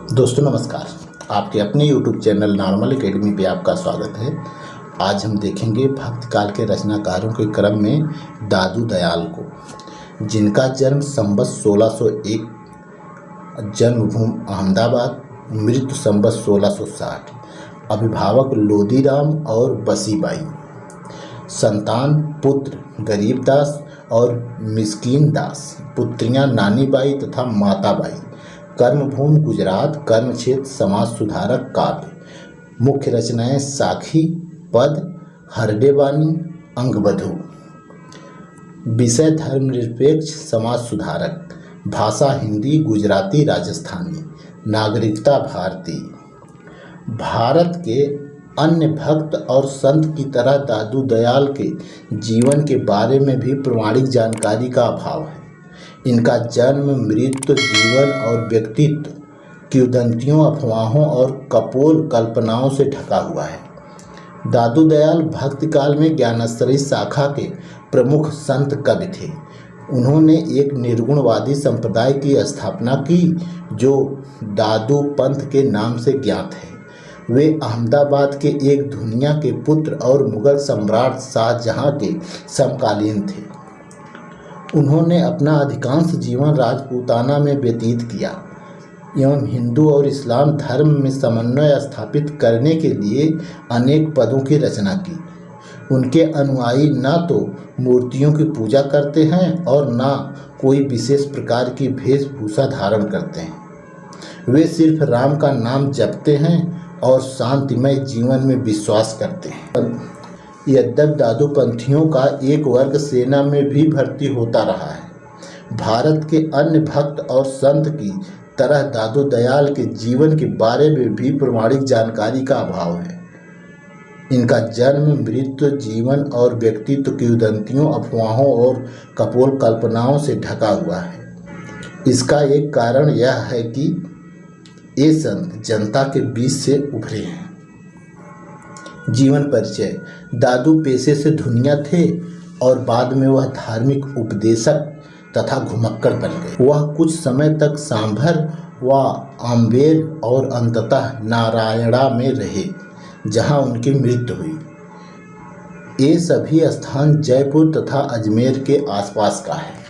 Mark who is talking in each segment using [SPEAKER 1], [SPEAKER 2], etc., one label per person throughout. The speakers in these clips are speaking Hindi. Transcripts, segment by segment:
[SPEAKER 1] दोस्तों नमस्कार। आपके अपने YouTube चैनल नॉर्मल एकेडमी पे आपका स्वागत है। आज हम देखेंगे भक्त काल के रचनाकारों के क्रम में दादू दयाल को, जिनका जन्म संवत 1601, जन्मभूमि अहमदाबाद, मृत्यु संवत 1660। अभिभावक लोदीराम और बसीबाई। संतान पुत्र गरीबदास और मिस्कीन दास, पुत्रियां नानीबाई तथा माताबाई। कर्मभूमि गुजरात, कर्मक्षेत्र समाज सुधारक काव्य। मुख्य रचनाएं साखी, पद, हरडेवानी, अंगबधू। विषय धर्मनिरपेक्ष समाज सुधारक। भाषा हिंदी, गुजराती, राजस्थानी। नागरिकता भारतीय। भारत के अन्य भक्त और संत की तरह दादू दयाल के जीवन के बारे में भी प्रमाणिक जानकारी का अभाव है। इनका जन्म, मृत्यु, जीवन और व्यक्तित्व किंवदंतियों, अफवाहों और कपोल कल्पनाओं से ढका हुआ है। दादू दयाल भक्ति काल में ज्ञानेश्वरी शाखा के प्रमुख संत कवि थे। उन्होंने एक निर्गुणवादी संप्रदाय की स्थापना की जो दादू पंथ के नाम से ज्ञात है। वे अहमदाबाद के एक धुनिया के पुत्र और मुगल सम्राट शाहजहां के समकालीन थे। उन्होंने अपना अधिकांश जीवन राजपूताना में व्यतीत किया एवं हिंदू और इस्लाम धर्म में समन्वय स्थापित करने के लिए अनेक पदों की रचना की। उनके अनुयायी न तो मूर्तियों की पूजा करते हैं और न कोई विशेष प्रकार की वेशभूषा धारण करते हैं। वे सिर्फ राम का नाम जपते हैं और शांतिमय जीवन में विश्वास करते हैं। यद्यपि दादू पंथियों का एक वर्ग सेना में भी भर्ती होता रहा है। भारत के अन्य भक्त और संत की तरह दादू दयाल के जीवन के बारे में भी प्रमाणिक जानकारी का अभाव है। इनका जन्म, मृत्यु, जीवन और व्यक्तित्व किंवदंतियों, अफवाहों और कपोल कल्पनाओं से ढका हुआ है। इसका एक कारण यह है कि ये संत जनता के बीच से उभरे हैं। जीवन परिचय। दादू पेशे से धुनिया थे और बाद में वह धार्मिक उपदेशक तथा घुमक्कड़ बन गए। वह कुछ समय तक सांभर व आम्बेर और अंततः नारायणा में रहे, जहां उनकी मृत्यु हुई। ये सभी स्थान जयपुर तथा अजमेर के आसपास का है।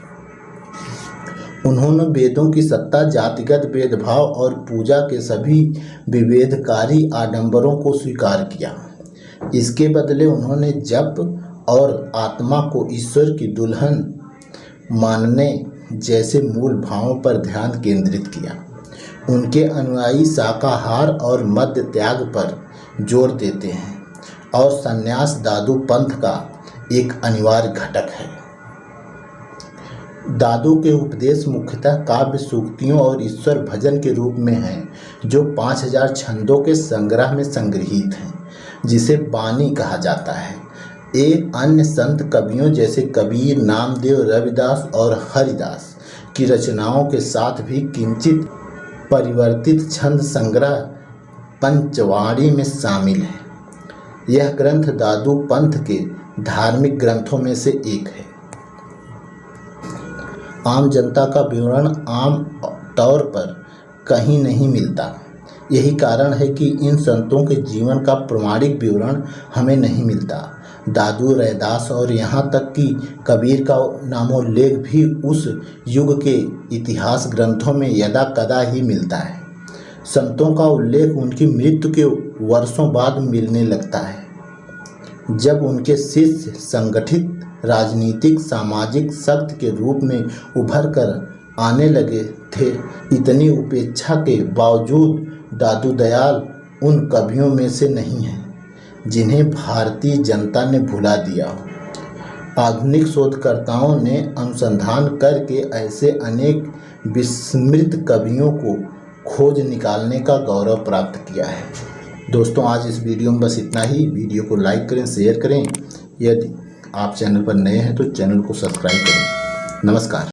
[SPEAKER 1] उन्होंने वेदों की सत्ता, जातिगत भेदभाव और पूजा के सभी विभेदकारी आडंबरों को स्वीकार किया। इसके बदले उन्होंने जप और आत्मा को ईश्वर की दुल्हन मानने जैसे मूल भावों पर ध्यान केंद्रित किया। उनके अनुयायी शाकाहार और मद्य त्याग पर जोर देते हैं और संन्यास दादू पंथ का एक अनिवार्य घटक है। दादू के उपदेश मुख्यतः काव्य सूक्तियों और ईश्वर भजन के रूप में हैं, जो 5000 छंदों के संग्रह में संग्रहित हैं, जिसे बानी कहा जाता है। ये अन्य संत कवियों जैसे कबीर, नामदेव, रविदास और हरिदास की रचनाओं के साथ भी किंचित परिवर्तित छंद संग्रह पंचवाणी में शामिल है। यह ग्रंथ दादू पंथ के धार्मिक ग्रंथों में से एक है। आम जनता का विवरण आम तौर पर कहीं नहीं मिलता। यही कारण है कि इन संतों के जीवन का प्रमाणिक विवरण हमें नहीं मिलता। दादू, रैदास और यहाँ तक कि कबीर का नामोल्लेख भी उस युग के इतिहास ग्रंथों में यदा कदा ही मिलता है। संतों का उल्लेख उनकी मृत्यु के वर्षों बाद मिलने लगता है, जब उनके शिष्य संगठित राजनीतिक सामाजिक शक्ति के रूप में उभर कर आने लगे थे। इतनी उपेक्षा के बावजूद दादू दयाल उन कवियों में से नहीं हैं जिन्हें भारतीय जनता ने भुला दिया हो। आधुनिक शोधकर्ताओं ने अनुसंधान करके ऐसे अनेक विस्मृत कवियों को खोज निकालने का गौरव प्राप्त किया है। दोस्तों आज इस वीडियो में बस इतना ही। वीडियो को लाइक करें, शेयर करें। यदि आप चैनल पर नए हैं तो चैनल को सब्सक्राइब करें। नमस्कार।